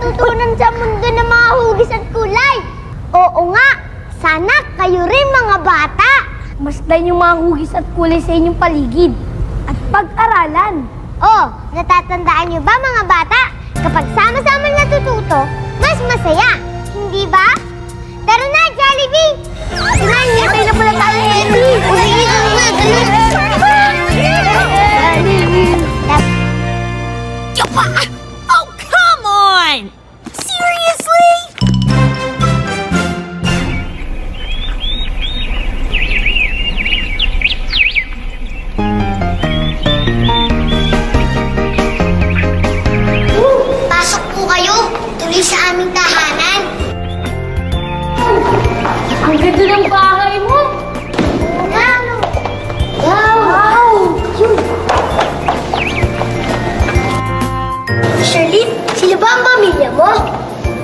matutunan sa mundo ng mga hugis at kulay. Oo nga, sana kayo rin mga bata. Masdan yung mga hugis at kulay sa inyong paligid at pag-aralan. Oh, natatandaan niyo ba mga bata? Kapag sama-sama natututo, mas masaya. Hindi ba? Tara na, Jollibee! Tara, hintay na pala tayo, Jollibee! Oh, come on! Seriously? Pasok po kayo, tuloy sa aming tahanan. Ang ganda ng bahay mo! Oo nga, no? Wow! Charlene, sila ba ang pamilya mo?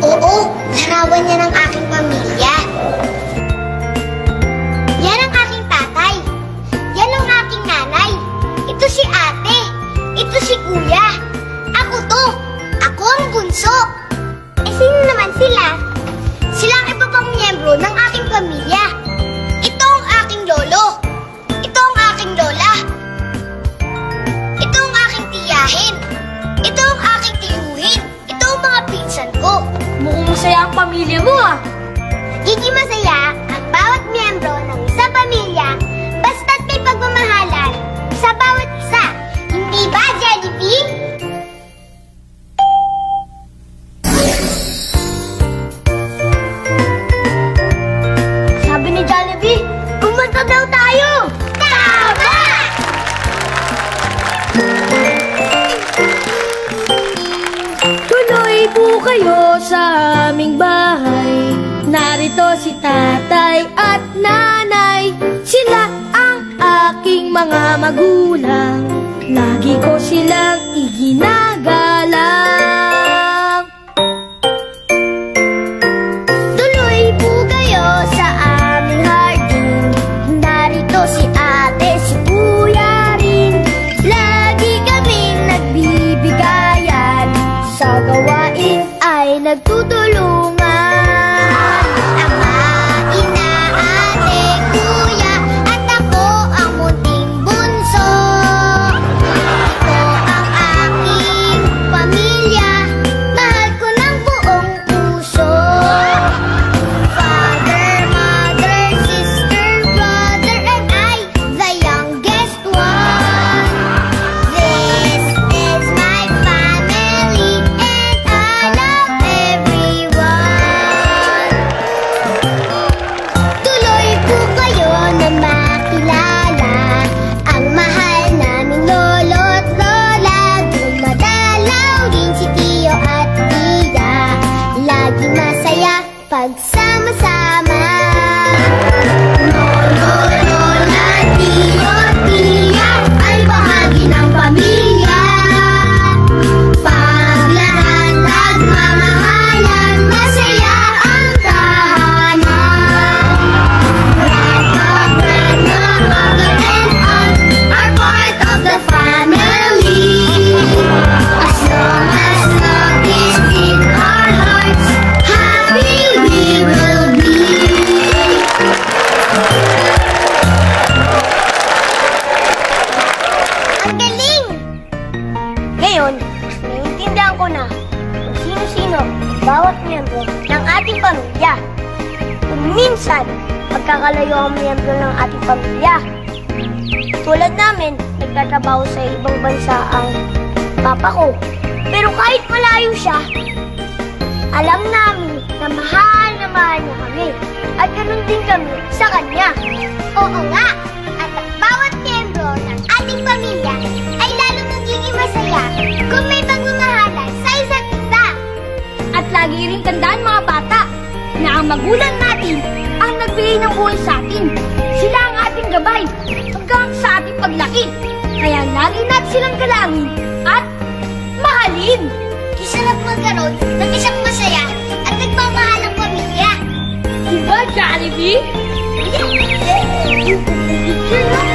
Oo, larawan niya ng aking pamilya. Yan ang aking tatay. Yan ang aking nanay. Ito si ate. Ito si kuya. Ako to. Ako ang bunso. Eh, sino naman sila? Sila ang iba pang miyembro ng aking pamilya. Ito ang aking lolo. Ito ang aking lola. Ito ang aking tiyahin. Ito ang aking tiyuhin. Ito ang mga pinsan ko. Mukhang masaya ang pamilya mo ah! Gigi masaya ang bawat miyembro ng isang pamilya basta't may pagmamahalan sa bawat isa. Hindi ba, Jollibee? Sabi ni Jollibee, kumanta daw tayo! Tama! Tuloy po kayo sa aming bahay. Narito si tatay at nanay. Sila ang aking mga magulang. Lagi ko silang iginagalang. Tuloy po kayo sa aming hardin. Narito si ate, si kuya rin. Lagi kaming nagbibigayan. Sa gawain ay nagtutulungan. Ama, ina, ate, kuya, at ako ang munting bunso. Ito ang aking pamilya. Mahal ko ng buong puso. Father, mother, sister, brother, and I, the youngest one. This is my family, and I love everyone. Tuloy po kayo na makilala ang mahal naming lolo at lola. Dumadalaw din si tiyo at tiya. Laging masaya pagsama-sama. Lolo, lola, tiyo, tiya ay bahagi ng pamilya. Pag lahat nagmamahalan, masaya ang tahanan. Grandpa, grandma, uncle, and aunt are part of the family. As long as love is in our hearts, happy we will be. Ang galing! Ngayon, naiintindihan ko na kung sino-sino bawat miyembro ng ating pamilya. Kung minsan, magkakalayo ang miyembro ng ating pamilya. Tulad namin, nagtatrabaho sa ibang bansa ang papa ko. Pero kahit malayo siya, alam namin na mahal niya kami. At ganun din kami sa kanya. Oo nga, at ang bawat miyembro ng ating pamilya ay lalo magiging masaya kung may pagmamahalan sa isa't isa. At lagi rin tandaan mga bata na ang magulang natin ang nagbigay ng buhay sa atin. Sila ang ating gabay hanggang sa ating paglaki. Kaya lagi natin silang galangin at mahalin. Isarap magkaroon ng isang masaya at nagmamahalang pamilya. Diba, Jollibee? Picture na.